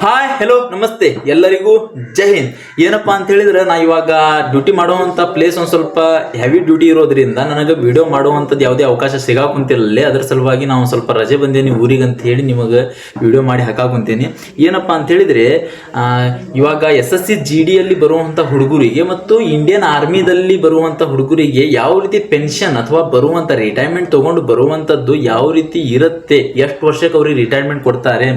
Hi hello ನಮಸ್ತೆ ಎಲ್ಲರಿಗೂ ಜೈ ಹಿಂದ್. ಏನಪ್ಪಾ ಅಂತ ಹೇಳಿದ್ರೆ ನಾ ಇವಾಗ ಡ್ಯೂಟಿ ಮಾಡುವಂತ ಪ್ಲೇಸ್ ಒಂದು ಸ್ವಲ್ಪ ಹೆವಿ ಡ್ಯೂಟಿ ಇರೋದ್ರಿಂದ ನನಗೆ ವಿಡಿಯೋ ಮಾಡುವಂಥದ್ದು ಯಾವುದೇ ಅವಕಾಶ ಸಿಗಾಕುಂತಿರಲಿಲ್ಲ. ಅದ್ರ ಸಲುವಾಗಿ ನಾವು ಸ್ವಲ್ಪ ರಜೆ ಬಂದೇನಿ ಊರಿಗೆ ಅಂತ ಹೇಳಿ ನಿಮಗೆ ವಿಡಿಯೋ ಮಾಡಿ ಹಾಕಾಕುಂತೀನಿ. ಏನಪ್ಪಾ ಅಂತ ಹೇಳಿದ್ರೆ ಇವಾಗ SSC GD ಯಲ್ಲಿ ಬರುವಂಥ ಹುಡುಗರಿಗೆ ಮತ್ತು ಇಂಡಿಯನ್ ಆರ್ಮಿದಲ್ಲಿ ಬರುವಂಥ ಹುಡುಗರಿಗೆ ಯಾವ ರೀತಿ ಪೆನ್ಷನ್ ಅಥವಾ ಬರುವಂಥ ರಿಟೈರ್ಮೆಂಟ್ ತಗೊಂಡು ಬರುವಂಥದ್ದು ಯಾವ ರೀತಿ ಇರುತ್ತೆ, ಎಷ್ಟು ವರ್ಷಕ್ಕೆ ಅವ್ರಿಗೆ ರಿಟೈರ್ಮೆಂಟ್ ಕೊಡ್ತಾರೆ,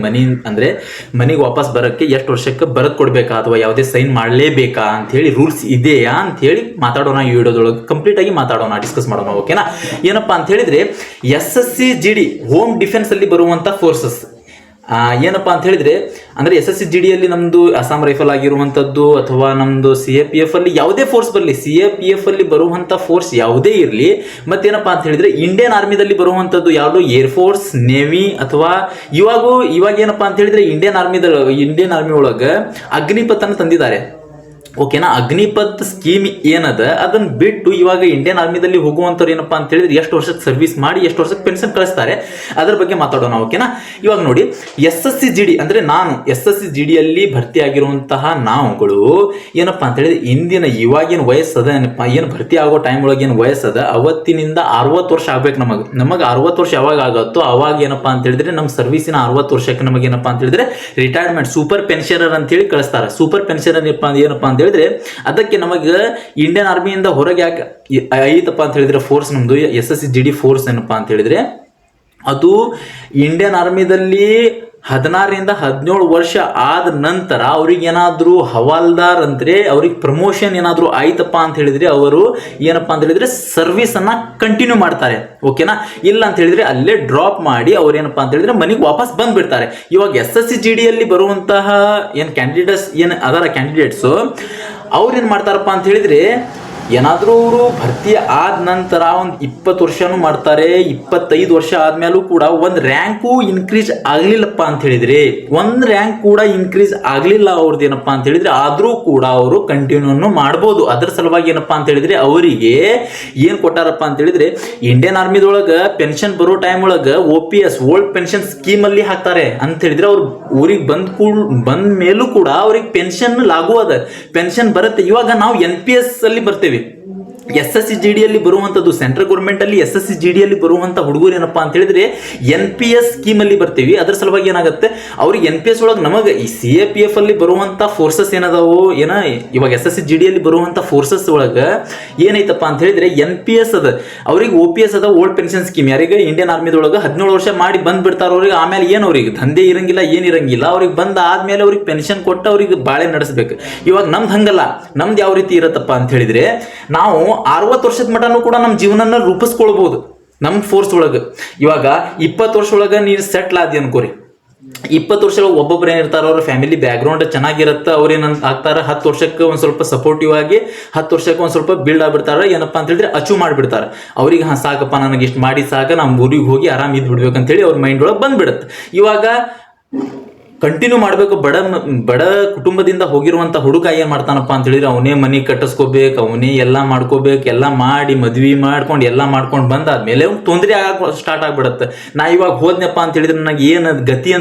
ಮನೆಗೆ ವಾಪಸ್ ಬರೋಕ್ಕೆ ಎಷ್ಟು ವರ್ಷಕ್ಕೆ ಬರತ್ ಕೊಡ್ಬೇಕಾ ಅಥವಾ ಯಾವುದೇ ಸೈನ್ ಮಾಡಲೇಬೇಕಾ ಅಂತ ಹೇಳಿ ರೂಲ್ಸ್ ಇದೆಯಾ ಅಂತ ಹೇಳಿ ಮಾತಾಡೋಣ. ಈ ವಿಡಿಯೋದೊಳಗೆ ಕಂಪ್ಲೀಟ್ ಆಗಿ ಮಾತಾಡೋಣ, ಡಿಸ್ಕಸ್ ಮಾಡೋಣ. ಓಕೆನಾ? ಏನಪ್ಪಾ ಅಂತ ಹೇಳಿದ್ರೆ SSC GD ಹೋಮ್ ಡಿಫೆನ್ಸ್ ಅಲ್ಲಿ ಬರುವಂತ ಫೋರ್ಸಸ್ ಏನಪ್ಪಾ ಅಂತ ಹೇಳಿದ್ರೆ ಅಂದ್ರೆ SSC GD ಯಲ್ಲಿ ನಮ್ದು ಅಸ್ಸಾಂ ರೈಫಲ್ ಆಗಿರುವಂತದ್ದು ಅಥವಾ ನಮ್ದು CAPF ಅಲ್ಲಿ ಯಾವುದೇ ಫೋರ್ಸ್ ಬರಲಿ, CAPF ಅಲ್ಲಿ ಬರುವಂತ ಫೋರ್ಸ್ ಯಾವುದೇ ಇರಲಿ, ಮತ್ತೇನಪ್ಪಾ ಅಂತ ಹೇಳಿದ್ರೆ ಇಂಡಿಯನ್ ಆರ್ಮಿದಲ್ಲಿ ಬರುವಂತದ್ದು ಯಾವುದು ಏರ್ ಫೋರ್ಸ್, ನೇವಿ ಅಥವಾ ಇವಾಗ ಏನಪ್ಪಾ ಅಂತ ಹೇಳಿದ್ರೆ ಇಂಡಿಯನ್ ಆರ್ಮಿ ಒಳಗೆ ಅಗ್ನಿಪಥ್ ಅನ್ನು ತಂದಿದ್ದಾರೆ. ಓಕೆನಾ? ಅಗ್ನಿಪಥ್ ಸ್ಕೀಮ್ ಏನದ ಅದನ್ನ ಬಿಟ್ಟು ಇವಾಗ ಇಂಡಿಯನ್ ಆರ್ಮಿದಲ್ಲಿ ಹೋಗುವಂಥವ್ರು ಏನಪ್ಪಾ ಅಂತ ಹೇಳಿದ್ರೆ ಎಷ್ಟು ವರ್ಷಕ್ಕೆ ಸರ್ವಿಸ್ ಮಾಡಿ ಎಷ್ಟು ವರ್ಷಕ್ಕೆ ಪೆನ್ಷನ್ ಕಳಿಸ್ತಾರೆ ಅದ್ರ ಬಗ್ಗೆ ಮಾತಾಡೋಣ. ಓಕೆನಾ? ಇವಾಗ ನೋಡಿ, SSC GD ಅಂದ್ರೆ ನಾನು SSC GD ಯಲ್ಲಿ ಭರ್ತಿ ಆಗಿರುವಂತಹ ನಾವುಗಳು ಏನಪ್ಪಾ ಅಂತ ಹೇಳಿದ್ರೆ ಇವಾಗೇನು ವಯಸ್ಸದ ಏನು ಭರ್ತಿ ಆಗೋ ಟೈಮ್ ಒಳಗೆ ಏನು ವಯಸ್ಸದ ಅವತ್ತಿನಿಂದ 60 ವರ್ಷ ಆಗ್ಬೇಕು. ನಮಗೆ 60 ವರ್ಷ ಯಾವಾಗ ಆಗುತ್ತೋ ಅವಾಗ ಏನಪ್ಪಾ ಅಂತ ಹೇಳಿದ್ರೆ ನಮ್ಮ ಸರ್ವಿಸಿನ 60 ವರ್ಷಕ್ಕೆ ನಮಗೆ ಏನಪ್ಪಾ ಅಂತ ಹೇಳಿದ್ರೆ ರಿಟೈರ್ಮೆಂಟ್ ಸೂಪರ್ ಪೆನ್ಷನರ್ ಅಂತ ಹೇಳಿ ಕಳಿಸ್ತಾರೆ. ಸೂಪರ್ ಪೆನ್ಷನರ್ ಏನಪ್ಪಾ ಅಂತ ಹೇಳಿದ್ರೆ ಅದಕ್ಕೆ ನಮಗೆ ಇಂಡಿಯನ್ ಆರ್ಮಿಯಿಂದ ಹೊರಗೆ ಯಾಕೆ ಐತಪ್ಪ ಅಂತ ಹೇಳಿದ್ರೆ ಫೋರ್ಸ್ ನಮ್ದು SSC GD ಫೋರ್ಸ್ ಏನಪ್ಪಾ ಅಂತ ಹೇಳಿದ್ರೆ ಅದು ಇಂಡಿಯನ್ ಆರ್ಮಿದಲ್ಲಿ 16 ರಿಂದ 17 ವರ್ಷ ಆದ ನಂತರ ಅವ್ರಿಗೆ ಏನಾದ್ರು ಹವಾಲ್ದಾರ್ ಅಂದ್ರೆ ಅವ್ರಿಗೆ ಪ್ರಮೋಷನ್ ಏನಾದ್ರು ಆಯ್ತಪ್ಪ ಅಂತ ಹೇಳಿದ್ರೆ ಅವರು ಏನಪ್ಪಾ ಅಂತ ಹೇಳಿದ್ರೆ ಸರ್ವಿಸ್ ಅನ್ನ ಕಂಟಿನ್ಯೂ ಮಾಡ್ತಾರೆ. ಓಕೆನಾ? ಇಲ್ಲ ಅಂತ ಹೇಳಿದ್ರೆ ಅಲ್ಲೇ ಡ್ರಾಪ್ ಮಾಡಿ ಅವ್ರು ಏನಪ್ಪಾ ಅಂತ ಹೇಳಿದ್ರೆ ಮನೆಗೆ ವಾಪಸ್ ಬಂದ್ಬಿಡ್ತಾರೆ. ಇವಾಗ SSC GD ಯಲ್ಲಿ ಬರುವಂತಹ ಕ್ಯಾಂಡಿಡೇಟ್ಸ್ ಅವ್ರು ಏನ್ ಮಾಡ್ತಾರಪ್ಪ ಅಂತ ಹೇಳಿದ್ರೆ ಏನಾದ್ರೂ ಅವರು ಭರ್ತಿ ಆದ ನಂತರ ಒಂದು 20 ವರ್ಷನೂ ಮಾಡ್ತಾರೆ, 25 ವರ್ಷ ಆದ್ಮೇಲೂ ಕೂಡ ಒಂದು ರ್ಯಾಂಕು ಇನ್ಕ್ರೀಸ್ ಆಗ್ಲಿಲ್ಲಪ್ಪ ಅಂತ ಹೇಳಿದ್ರೆ ಒಂದು ರ್ಯಾಂಕ್ ಕೂಡ ಇನ್ಕ್ರೀಸ್ ಆಗ್ಲಿಲ್ಲ ಅವ್ರದ್ದು ಏನಪ್ಪಾ ಅಂತ ಹೇಳಿದ್ರೆ ಆದ್ರೂ ಕೂಡ ಅವರು ಕಂಟಿನ್ಯೂ ಮಾಡ್ಬೋದು. ಅದ್ರ ಸಲುವಾಗಿ ಏನಪ್ಪಾ ಅಂತ ಹೇಳಿದ್ರೆ ಅವರಿಗೆ ಏನ್ ಕೊಟ್ಟಾರಪ್ಪ ಅಂತ ಹೇಳಿದ್ರೆ ಇಂಡಿಯನ್ ಆರ್ಮಿದೊಳಗ ಪೆನ್ಷನ್ ಬರೋ ಟೈಮ್ ಒಳಗ OPS ಓಲ್ಡ್ ಪೆನ್ಷನ್ ಸ್ಕೀಮ್ ಅಲ್ಲಿ ಹಾಕ್ತಾರೆ ಅಂತ ಹೇಳಿದ್ರೆ ಅವ್ರು ಊರಿಗೆ ಬಂದ ಮೇಲೂ ಕೂಡ ಅವ್ರಿಗೆ ಪೆನ್ಷನ್ ಲಾಗೂ ಅದ, ಪೆನ್ಷನ್ ಬರುತ್ತೆ. ಇವಾಗ ನಾವು NPS ಅಲ್ಲಿ ಬರ್ತೇವೆ. SSC GD ಯಲ್ಲಿ ಬರುವಂತದ್ದು ಸೆಂಟ್ರಲ್ ಗೌರ್ಮೆಂಟ್ ಅಲ್ಲಿ SSC GD ಯಲ್ಲಿ ಬರುವಂತ ಹುಡುಗರು ಏನಪ್ಪಾ ಅಂತ ಹೇಳಿದ್ರೆ NPS ಸ್ಕೀಮ್ ಅಲ್ಲಿ ಬರ್ತೀವಿ. ಅದ್ರ ಸಲುವಾಗಿ ಏನಾಗುತ್ತೆ ಅವ್ರಿಗೆ NPS ಒಳಗೆ ನಮಗೆ ಈ CAPF ಅಲ್ಲಿ ಬರುವಂತ ಫೋರ್ಸಸ್ ಏನದಾವು ಇವಾಗ SSC GD ಯಲ್ಲಿ ಬರುವಂತ ಫೋರ್ಸಸ್ ಒಳಗ ಏನೈತಪ್ಪ ಅಂತ ಹೇಳಿದ್ರೆ NPS ಅದ, ಅವ್ರಿಗೆ OPS ಅದ ಓಲ್ಡ್ ಪೆನ್ಷನ್ ಸ್ಕೀಮ್. ಯಾರಿಗೆ ಇಂಡಿಯನ್ ಆರ್ಮಿದೊಳಗೆ 17 ವರ್ಷ ಮಾಡಿ ಬಂದ್ ಬಿಡ್ತಾರ ಅವ್ರಿಗೆ, ಆಮೇಲೆ ಏನು ಅವ್ರಿಗೆ ದಂಧೆ ಇರಂಗಿಲ್ಲ, ಏನಿರಂಗಿಲ್ಲ. ಅವ್ರಿಗೆ ಬಂದ ಆದ್ಮೇಲೆ ಅವ್ರಿಗೆ ಪೆನ್ಷನ್ ಕೊಟ್ಟು ಅವ್ರಿಗೆ ಬಾಳೆ ನಡೆಸಬೇಕು. ಇವಾಗ ನಮ್ದು ಹಂಗಲ್ಲ. ನಮ್ದು ಯಾವ ರೀತಿ ಇರತ್ತಪ್ಪ ಅಂತ ಹೇಳಿದ್ರೆ ನಾವು 60 ವರ್ಷದ ಮಟನೂ ಕೂಡ ನಮ್ಮ ಜೀವನನ ರೂಪಿಸ್ಕೊಳ್ಬಹುದು ನಮ್ಮ ಫೋರ್ಸ್ ಒಳಗೆ. ಇವಾಗ 20 ವರ್ಷ ಒಳಗೆ ನೀವು ಸೆಟ್ಲ್ ಆದಿ ಅನ್ಕೋರಿ, 20 ವರ್ಷ ಒಬ್ಬೊಬ್ರು ಏನಿರ್ತಾರ ಅವ್ರ ಫ್ಯಾಮಿಲಿ ಬ್ಯಾಕ್ ಗ್ರೌಂಡ್ ಚೆನ್ನಾಗಿರುತ್ತೆ, ಅವ್ರ ಏನಂತ ಆಗ್ತಾರ 10 ವರ್ಷಕ್ಕೆ ಒಂದ್ ಸ್ವಲ್ಪ ಸಪೋರ್ಟಿವ್ ಆಗಿ 10 ವರ್ಷಕ್ಕೆ ಒಂದ್ ಸ್ವಲ್ಪ ಬಿಲ್ಡ್ ಆಗ್ಬಿಡ್ತಾರ. ಏನಪ್ಪಾ ಅಂತ ಹೇಳಿದ್ರೆ ಅಚೀವ್ ಮಾಡ್ಬಿಡ್ತಾರ. ಅವ್ರಿಗೆ ಸಾಕಪ್ಪ ನನಗೆ ಇಷ್ಟು ಮಾಡಿ ಸಾಕ, ನಮ್ಮ ಊರಿಗೆ ಹೋಗಿ ಆರಾಮ್ ಇದ್ ಬಿಡ್ಬೇಕಂತ ಹೇಳಿ ಅವ್ರ ಮೈಂಡ್ ಒಳಗೆ ಬಂದ್ಬಿಡುತ್ತೆ. ಇವಾಗ ಕಂಟಿನ್ಯೂ ಮಾಡಬೇಕು. ಬಡ ಕುಟುಂಬದಿಂದ ಹೋಗಿರುವಂತ ಹುಡುಗ ಏನ್ ಮಾಡ್ತಾನಪ್ಪ ಅಂತ ಹೇಳಿದ್ರೆ ಅವನೇ ಮನಿ ಕಟ್ಟಿಸ್ಕೋಬೇಕು, ಅವನೇ ಎಲ್ಲಾ ಮಾಡ್ಕೋಬೇಕು, ಎಲ್ಲಾ ಮಾಡಿ ಮದ್ವಿ ಮಾಡ್ಕೊಂಡು ಎಲ್ಲಾ ಮಾಡ್ಕೊಂಡು ಬಂದಾದ್ಮೇಲೆ ತೊಂದರೆ ಸ್ಟಾರ್ಟ್ ಆಗ್ಬಿಡತ್ತೆ. ನಾ ಇವಾಗ ಹೋದ್ನಪ್ಪ ಅಂತ ಹೇಳಿದ್ರೆ ನನಗೆ ಏನ್ ಗತಿ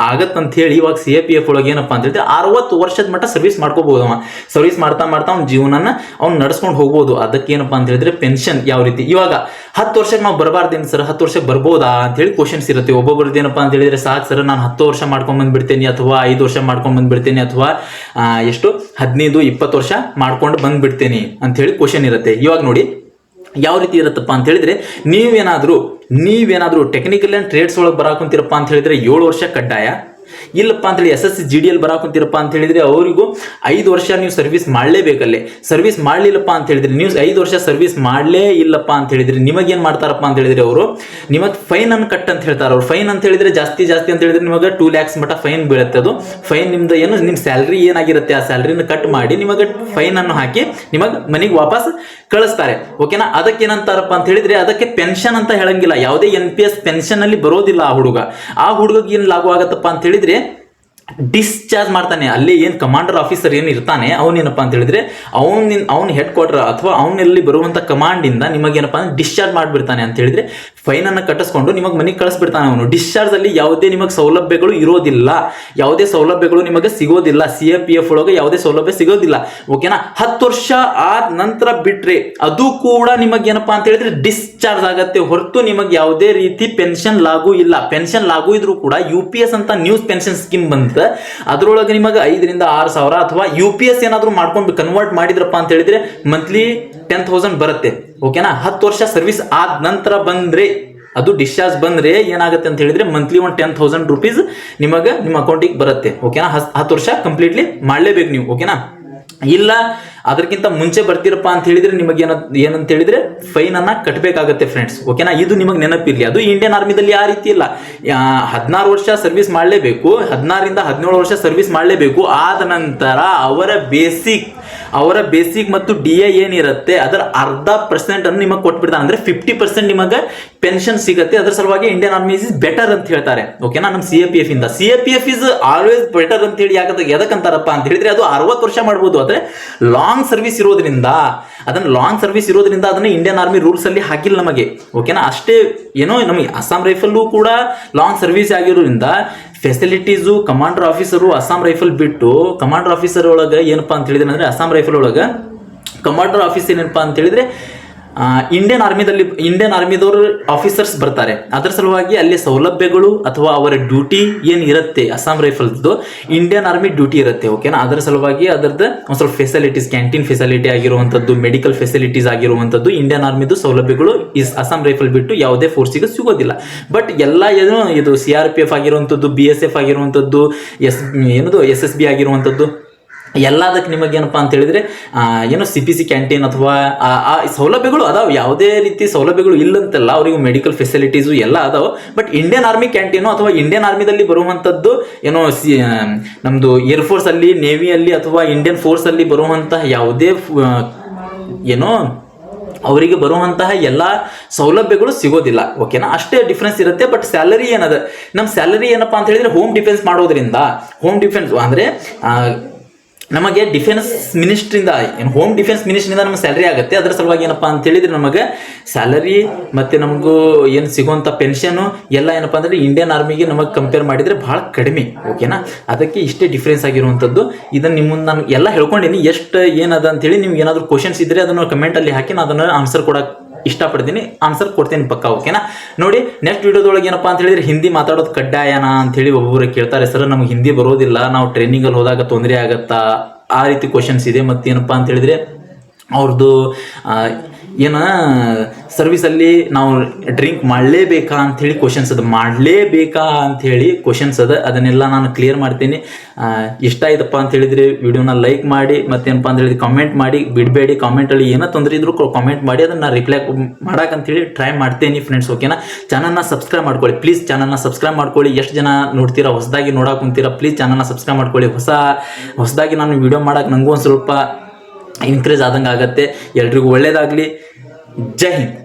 ಆಗತ್ತಂತ ಹೇಳಿ ಇವಾಗ CAPF ಒಳಗೆ ಏನಪ್ಪಾ ಅಂತ ಹೇಳಿದ್ರೆ 60 ವರ್ಷದ ಮಟ್ಟ ಸರ್ವಿಸ್ ಮಾಡ್ಕೋಬಹುದು. ಅವ ಸರ್ವಿಸ್ ಮಾಡ್ತಾ ಅವ್ನ ಜೀವನನ ಅವ್ನು ನಡ್ಸ್ಕೊಂಡು ಹೋಗ್ಬೋದು. ಅದಕ್ಕೆ ಏನಪ್ಪಾ ಅಂತ ಹೇಳಿದ್ರೆ ಪೆನ್ಷನ್ ಯಾವ ರೀತಿ ಇವಾಗ 10 ವರ್ಷಕ್ಕೆ ನಾವು ಬರಬಾರ್ದೇನು ಸರ್, 10 ವರ್ಷಕ್ಕೆ ಬರ್ಬೋದಾ ಅಂತ ಹೇಳಿ ಕ್ವಶನ್ಸ್ ಇರುತ್ತೆ. ಒಬ್ಬೊಬ್ರದ್ದು ಏನಪ್ಪಾ ಅಂತ ಹೇಳಿದ್ರೆ ಸಾಕು ಸರ್ ನಾನು 10 ವರ್ಷ ಮಾಡ್ಕೊಂಡ್ ಬಂದ್ಬಿಡ್ತೇನೆ ಅಥವಾ 5 ವರ್ಷ ಮಾಡ್ಕೊಂಡು ಬಂದ್ಬಿಡ್ತೇನೆ ಅಥವಾ 15-20 ವರ್ಷ ಮಾಡ್ಕೊಂಡು ಬಂದ್ಬಿಡ್ತೇನೆ ಅಂತ ಹೇಳಿ ಕ್ವಶನ್ ಇರುತ್ತೆ. ಇವಾಗ ನೋಡಿ ಯಾವ ರೀತಿ ಇರುತ್ತಪ್ಪ ಅಂತ ಹೇಳಿದ್ರೆ ನೀವೇನಾದ್ರೂ ಟೆಕ್ನಿಕಲ್ ಅಂಡ್ ಟ್ರೇಡ್ಸ್ ಒಳಗೆ ಬರಾಕುಂತೀರಪ್ಪ ಅಂತ ಹೇಳಿದ್ರೆ 7 ವರ್ಷ ಕಡ್ಡಾಯ. ಇಲ್ಲಪ್ಪ ಅಂತ ಹೇಳಿ SSC GD ಯಲ್ಲಿ ಬರಾಕುಂತೀರಪ್ಪ ಅಂತ ಹೇಳಿದ್ರೆ ಅವರಿಗೂ 5 ವರ್ಷ ನೀವು ಸರ್ವಿಸ್ ಮಾಡಲೇಬೇಕಲ್ಲೇ. ಸರ್ವಿಸ್ ಮಾಡ್ಲಿಲ್ಲಪ್ಪ ಅಂತ ಹೇಳಿದ್ರೆ ನೀವು 5 ವರ್ಷ ಸರ್ವಿಸ್ ಮಾಡಲೇ ಇಲ್ಲಪ್ಪ ಅಂತ ಹೇಳಿದ್ರೆ ನಿಮಗೇನ್ ಮಾಡ್ತಾರಪ್ಪ ಅಂತ ಹೇಳಿದ್ರೆ ಅವರು ನಿಮಗೆ ಫೈನ್ ಅನ್ನು ಕಟ್ ಅಂತ ಹೇಳ್ತಾರೆ. ಅವ್ರು ಫೈನ್ ಅಂತ ಹೇಳಿದ್ರೆ ಜಾಸ್ತಿ ಅಂತ ಹೇಳಿದ್ರೆ ನಿಮಗೆ 2 lakhs ಮಟ್ಟ ಫೈನ್ ಬೀಳುತ್ತೆ. ಅದು ಫೈನ್ ನಿಮ್ದು ಏನು ನಿಮ್ಮ ಸ್ಯಾಲ್ರಿ ಏನಾಗಿರುತ್ತೆ ಆ ಸ್ಯಾಲ್ರಿನ ಕಟ್ ಮಾಡಿ ನಿಮಗೆ ಫೈನ್ ಅನ್ನು ಹಾಕಿ ನಿಮಗೆ ಮನೆಗೆ ವಾಪಸ್ ಕಳಿಸ್ತಾರೆ. ಓಕೆನಾ? ಅದಕ್ಕೆ ಏನಂತಾರಪ್ಪ ಅಂತ ಹೇಳಿದ್ರೆ ಅದಕ್ಕೆ ಪೆನ್ಷನ್ ಅಂತ ಹೇಳಂಗಿಲ್ಲ. ಯಾವುದೇ NPS ಪೆನ್ಷನ್ ಅಲ್ಲಿ ಬರೋದಿಲ್ಲ. ಆ ಹುಡುಗಗೆ ಏನ್ ಲಾಭ ಆಗತ್ತಪ್ಪ ಅಂತ ಹೇಳಿದ್ರೆ ಡಿಸ್ಚಾರ್ಜ್ ಮಾಡ್ತಾನೆ. ಅಲ್ಲಿ ಏನ್ ಕಮಾಂಡರ್ ಆಫೀಸರ್ ಏನ್ ಇರ್ತಾನೆ ಅವನೇನಪ್ಪ ಅಂತ ಹೇಳಿದ್ರೆ ಅವ್ನ ಹೆಡ್ ಕ್ವಾರ್ಟರ್ ಅಥವಾ ಅವನಲ್ಲಿ ಬರುವಂತ ಕಮಾಂಡ್ ಇಂದ ನಿಮಗೇನಪ್ಪ ಅಂದ್ರೆ ಡಿಸ್ಚಾರ್ಜ್ ಮಾಡ್ಬಿಡ್ತಾನೆ ಅಂತ ಹೇಳಿದ್ರೆ ಫೈನನ್ನು ಕಟ್ಟಿಸ್ಕೊಂಡು ನಿಮಗೆ ಮನೆಗೆ ಕಳಿಸ್ಬಿಡ್ತಾನೆ ಅವನು. ಡಿಸ್ಚಾರ್ಜಲ್ಲಿ ಯಾವುದೇ ನಿಮಗೆ ಸೌಲಭ್ಯಗಳು ಇರೋದಿಲ್ಲ, ಯಾವುದೇ ಸೌಲಭ್ಯಗಳು ನಿಮಗೆ ಸಿಗೋದಿಲ್ಲ. CAPF ಒಳಗೆ ಯಾವುದೇ ಸೌಲಭ್ಯ ಸಿಗೋದಿಲ್ಲ. ಓಕೆನಾ. 10 ವರ್ಷ ಆದ ನಂತರ ಬಿಟ್ರೆ ಅದು ಕೂಡ ನಿಮಗೆ ಏನಪ್ಪಾ ಅಂತ ಹೇಳಿದ್ರೆ ಡಿಸ್ಚಾರ್ಜ್ ಆಗತ್ತೆ ಹೊರತು ನಿಮಗೆ ಯಾವುದೇ ರೀತಿ ಪೆನ್ಷನ್ ಲಾಗೂ ಇಲ್ಲ. ಪೆನ್ಷನ್ ಲಾಗೂ ಇದ್ರೂ ಕೂಡ UPS ಅಂತ ನ್ಯೂಸ್ ಪೆನ್ಷನ್ ಸ್ಕೀಮ್ ಬಂತ, ಅದರೊಳಗೆ ನಿಮಗೆ 5 ರಿಂದ 6 ಸಾವಿರ ಅಥವಾ UPS ಏನಾದರೂ ಮಾಡ್ಕೊಂಡು ಕನ್ವರ್ಟ್ ಮಾಡಿದ್ರಪ್ಪ ಅಂತ ಹೇಳಿದ್ರೆ ಮಂತ್ಲಿ 10,000 ಬರುತ್ತೆ. ಓಕೆನಾ. 10 ವರ್ಷ ಸರ್ವಿಸ್ ಆದ ನಂತರ ಬಂದ್ರೆ ಅದು ಡಿಸ್ಚಾರ್ಜ್ ಬಂದ್ರೆ ಏನಾಗುತ್ತೆ ಅಂತ ಹೇಳಿದ್ರೆ ಮಂತ್ಲಿ ಒಂದು 10,000 ರೂಪೀಸ್ ನಿಮಗೆ ನಿಮ್ಮ ಅಕೌಂಟಿಗೆ ಬರುತ್ತೆ. ಓಕೆನಾ. 10 ವರ್ಷ ಕಂಪ್ಲೀಟ್ಲಿ ಮಾಡಲೇಬೇಕು ನೀವು. ಓಕೆನಾ. ಇಲ್ಲ ಅದಕ್ಕಿಂತ ಮುಂಚೆ ಬರ್ತೀರಪ್ಪ ಅಂತ ಹೇಳಿದ್ರೆ ನಿಮಗೆ ಏನಂತ ಹೇಳಿದ್ರೆ ಫೈನ್ ಅನ್ನ ಕಟ್ಟಬೇಕಾಗತ್ತೆ ಫ್ರೆಂಡ್ಸ್. ಓಕೆನಾ. ಇದು ನಿಮಗೆ ನೆನಪಿರ್ಲಿ. ಅದು ಇಂಡಿಯನ್ ಆರ್ಮಿದಲ್ಲಿ ಆ ರೀತಿ ಇಲ್ಲ. 16 ವರ್ಷ ಸರ್ವಿಸ್ ಮಾಡಲೇಬೇಕು, 16 ರಿಂದ 17 ವರ್ಷ ಸರ್ವಿಸ್ ಮಾಡಲೇಬೇಕು. ಆದ ನಂತರ ಅವರ ಬೇಸಿಕ್ ಮತ್ತು DA ಏನಿರುತ್ತೆ ಅದರ 0.5% ಅನ್ನು ನಿಮಗೆ ಕೊಟ್ಬಿಡ್ತಾನೆ. ಅಂದ್ರೆ 50% ನಿಮಗೆ ಪೆನ್ಷನ್ ಸಿಗುತ್ತೆ. ಅದರ ಸಲುವಾಗಿ ಇಂಡಿಯನ್ ಆರ್ಮಿ ಇಸ್ ಬೆಟರ್ ಅಂತ ಹೇಳ್ತಾರೆ. ಓಕೆನಾ. ನಮ್ಮ CAPF ಇಂದ CAPF ಇಸ್ ಆಲ್ವೇಸ್ ಬೆಟರ್ ಅಂತ ಹೇಳಿ ಯಾಕಂತಾರಪ್ಪ ಅಂತ ಹೇಳಿದ್ರೆ ಅದು 60 ವರ್ಷ ಮಾಡ್ಬೋದು. ಆದ್ರೆ ಲಾಂಗ್ ಸರ್ವಿಸ್ ಇರೋದ್ರಿಂದ ಅದನ್ನ ಇಂಡಿಯನ್ ಆರ್ಮಿ ರೂಲ್ಸ್ ಅಲ್ಲಿ ಹಾಕಿಲ್ಲ ನಮಗೆ. ಓಕೆನಾ. ಅಷ್ಟೇ ಏನೋ ನಮಗೆ ಅಸ್ಸಾಂ ರೈಫಲ್ ಕೂಡ ಲಾಂಗ್ ಸರ್ವಿಸ್ ಆಗಿರೋದ್ರಿಂದ facilities commander officer Assam rifle ಬಿಟ್ಟು ಕಮಾಂಡರ್ ಆಫೀಸರ್ ಒಳಗೆ ಏನಪ್ಪಾ ಅಂತ ಹೇಳಿದ್ರೆ ಅಂದ್ರೆ ಅಸ್ಸಾಂ ರೈಫಲ್ ಒಳಗೆ ಕಮಾಂಡರ್ ಆಫೀಸ್ ಏನಪ್ಪಾ ಅಂತ ಹೇಳಿದ್ರೆ ಇಂಡಿಯನ್ ಆರ್ಮಿದವರು ಆಫೀಸರ್ಸ್ ಬರ್ತಾರೆ. ಅದರ ಸಲುವಾಗಿ ಅಲ್ಲಿ ಸೌಲಭ್ಯಗಳು ಅಥವಾ ಅವರ ಡ್ಯೂಟಿ ಏನು ಇರುತ್ತೆ ಅಸ್ಸಾಂ ರೈಫಲ್ದು ಇಂಡಿಯನ್ ಆರ್ಮಿ ಡ್ಯೂಟಿ ಇರುತ್ತೆ. ಓಕೆನಾ. ಅದರ ಸಲುವಾಗಿ ಅದರದ್ದು ಒಂದು ಸ್ವಲ್ಪ ಫೆಸಿಲಿಟೀಸ್, ಕ್ಯಾಂಟೀನ್ ಫೆಸಿಲಿಟಿ ಆಗಿರುವಂಥದ್ದು, ಮೆಡಿಕಲ್ ಫೆಸಿಲಿಟೀಸ್ ಆಗಿರುವಂಥದ್ದು ಇಂಡಿಯನ್ ಆರ್ಮಿದು ಸೌಲಭ್ಯಗಳು ಅಸ್ಸಾಂ ರೈಫಲ್ ಬಿಟ್ಟು ಯಾವುದೇ ಫೋರ್ಸಿಗೆ ಸಿಗೋದಿಲ್ಲ. ಬಟ್ ಎಲ್ಲ ಏನು ಇದು CRPF ಆಗಿರುವಂಥದ್ದು, BSF ಆಗಿರುವಂಥದ್ದು, SSB ಆಗಿರುವಂಥದ್ದು ಎಲ್ಲದಕ್ಕೆ ನಿಮಗೇನಪ್ಪ ಅಂತ ಹೇಳಿದ್ರೆ ಏನೋ CPC ಕ್ಯಾಂಟೀನ್ ಅಥವಾ ಆ ಸೌಲಭ್ಯಗಳು ಅದಾವ. ಯಾವುದೇ ರೀತಿ ಸೌಲಭ್ಯಗಳು ಇಲ್ಲಂತಲ್ಲ, ಅವರಿಗೂ ಮೆಡಿಕಲ್ ಫೆಸಿಲಿಟೀಸು ಎಲ್ಲ ಅದಾವ. ಬಟ್ ಇಂಡಿಯನ್ ಆರ್ಮಿ ಕ್ಯಾಂಟೀನು ಅಥವಾ ಇಂಡಿಯನ್ ಆರ್ಮಿದಲ್ಲಿ ಬರುವಂಥದ್ದು ಏನೋ ನಮ್ಮದು ಏರ್ಫೋರ್ಸ್ ಅಲ್ಲಿ, ನೇವಿಯಲ್ಲಿ ಅಥವಾ ಇಂಡಿಯನ್ ಫೋರ್ಸ್ ಅಲ್ಲಿ ಬರುವಂತಹ ಯಾವುದೇ ಏನೋ ಅವರಿಗೆ ಬರುವಂತಹ ಎಲ್ಲ ಸೌಲಭ್ಯಗಳು ಸಿಗೋದಿಲ್ಲ. ಓಕೆನಾ. ಅಷ್ಟೇ ಡಿಫ್ರೆನ್ಸ್ ಇರುತ್ತೆ. ಬಟ್ ಸ್ಯಾಲರಿ ಏನದ, ನಮ್ಮ ಸ್ಯಾಲರಿ ಏನಪ್ಪಾ ಅಂತ ಹೇಳಿದ್ರೆ ಹೋಮ್ ಡಿಫೆನ್ಸ್ ಮಾಡೋದ್ರಿಂದ, ಹೋಮ್ ಡಿಫೆನ್ಸ್ ಅಂದ್ರೆ ನಮಗೆ ಡಿಫೆನ್ಸ್ ಮಿನಿಸ್ಟ್ರಿಂದ ಹೋಮ್ ಡಿಫೆನ್ಸ್ ಮಿನಿಸ್ಟ್ರಿಂದ ನಮಗೆ ಸ್ಯಾಲರಿ ಆಗುತ್ತೆ. ಅದರ ಸಲುವಾಗಿ ಏನಪ್ಪಾ ಅಂತ ಹೇಳಿದ್ರೆ ನಮಗೆ ಸ್ಯಾಲರಿ ಮತ್ತೆ ನಮಗೂ ಏನು ಸಿಗುವಂಥ ಪೆನ್ಷನು ಎಲ್ಲ ಏನಪ್ಪಾ ಅಂದ್ರೆ ಇಂಡಿಯನ್ ಆರ್ಮಿಗೆ ನಮಗೆ ಕಂಪೇರ್ ಮಾಡಿದ್ರೆ ಬಹಳ ಕಡಿಮೆ. ಓಕೆನಾ. ಅದಕ್ಕೆ ಇಷ್ಟೇ ಡಿಫ್ರೆನ್ಸ್ ಆಗಿರುವಂಥದ್ದು. ಇದನ್ನು ನಿಮ್ಮ ಮುಂದೆ ನಾನು ಎಲ್ಲ ಹೇಳ್ಕೊಂಡಿನಿ. ಎಷ್ಟು ಏನದ ಅಂತೇಳಿ ನಿಮ್ಗೆ ಏನಾದರೂ ಕ್ವಶನ್ಸ್ ಇದ್ರೆ ಅದನ್ನು ಕಮೆಂಟಲ್ಲಿ ಹಾಕಿ ನಾನು ಅದನ್ನು ಆನ್ಸರ್ ಕೊಡಕ್ಕೆ ಇಷ್ಟಪಡ್ತೀನಿ, ಆನ್ಸರ್ ಕೊಡ್ತೀನಿ ಪಕ್ಕ. ಓಕೆನಾ. ನೋಡಿ ನೆಕ್ಸ್ಟ್ ವಿಡಿಯೋದೊಳಗೆ ಏನಪ್ಪಾ ಅಂತ ಹೇಳಿದ್ರೆ ಹಿಂದಿ ಮಾತಾಡೋದು ಕಡ್ಡಾಯನಾ ಅಂತ ಹೇಳಿ ಒಬ್ಬೊಬ್ಬರು ಕೇಳ್ತಾರೆ. ಸರ್ ನಮ್ಗೆ ಹಿಂದಿ ಬರೋದಿಲ್ಲ, ನಾವು ಟ್ರೈನಿಂಗಲ್ಲಿ ಹೋದಾಗ ತೊಂದರೆ ಆಗತ್ತಾ, ಆ ರೀತಿ ಕ್ವಶನ್ಸ್ ಇದೆ. ಮತ್ತೇನಪ್ಪಾ ಅಂತ ಹೇಳಿದ್ರೆ ಅವ್ರದ್ದು ಏನ ಸರ್ವಿಸಲ್ಲಿ ನಾವು ಡ್ರಿಂಕ್ ಮಾಡಲೇಬೇಕಾ ಅಂಥೇಳಿ ಕ್ವಶನ್ಸ್ ಅದ, ಮಾಡಲೇಬೇಕಾ ಅಂಥೇಳಿ ಕ್ವಶನ್ಸ್ ಅದ. ಅದನ್ನೆಲ್ಲ ನಾನು ಕ್ಲಿಯರ್ ಮಾಡ್ತೀನಿ. ಇಷ್ಟ ಆಯ್ತಪ್ಪ ಅಂತ ಹೇಳಿದ್ರೆ ವಿಡಿಯೋನ ಲೈಕ್ ಮಾಡಿ, ಮತ್ತೇನಪ್ಪ ಅಂತ ಹೇಳಿದ್ರೆ ಕಮೆಂಟ್ ಮಾಡಿ ಬಿಡಬೇಡಿ. ಕಾಮೆಂಟಲ್ಲಿ ಏನೋ ತೊಂದರೆ ಇದ್ರು ಕಾಮೆಂಟ್ ಮಾಡಿ, ಅದನ್ನು ರಿಪ್ಲೈ ಮಾಡಕ್ಕಂತೇಳಿ ಟ್ರೈ ಮಾಡ್ತೇನೆ ಫ್ರೆಂಡ್ಸ್. ಓಕೆನಾ. ಚಾನಲ್ನ ಸಬ್ಸ್ಕ್ರೈಬ್ ಮಾಡ್ಕೊಳ್ಳಿ ಪ್ಲೀಸ್, ಚಾನಲ್ನ ಸಬ್ಸ್ಕ್ರೈಬ್ ಮಾಡ್ಕೊಳ್ಳಿ. ಎಷ್ಟು ಜನ ನೋಡ್ತೀರಾ ಹೊಸದಾಗಿ ನೋಡಕ್ಕೆ ಕುಂತೀರಾ, ಪ್ಲೀಸ್ ಚಾನಲ್ನ ಸಬ್ಸ್ಕ್ರೈಬ್ ಮಾಡ್ಕೊಳ್ಳಿ. ಹೊಸದಾಗಿ ನಾನು ವಿಡಿಯೋ ಮಾಡಕ್ಕೆ ನನಗೂ ಒಂದು ಸ್ವಲ್ಪ ಇನ್ಕ್ರೀಸ್ ಆದಂಗೆ ಆಗುತ್ತೆ. ಎಲ್ರಿಗೂ ಒಳ್ಳೇದಾಗಲಿ. ಜೈ ಹಿಂದ್.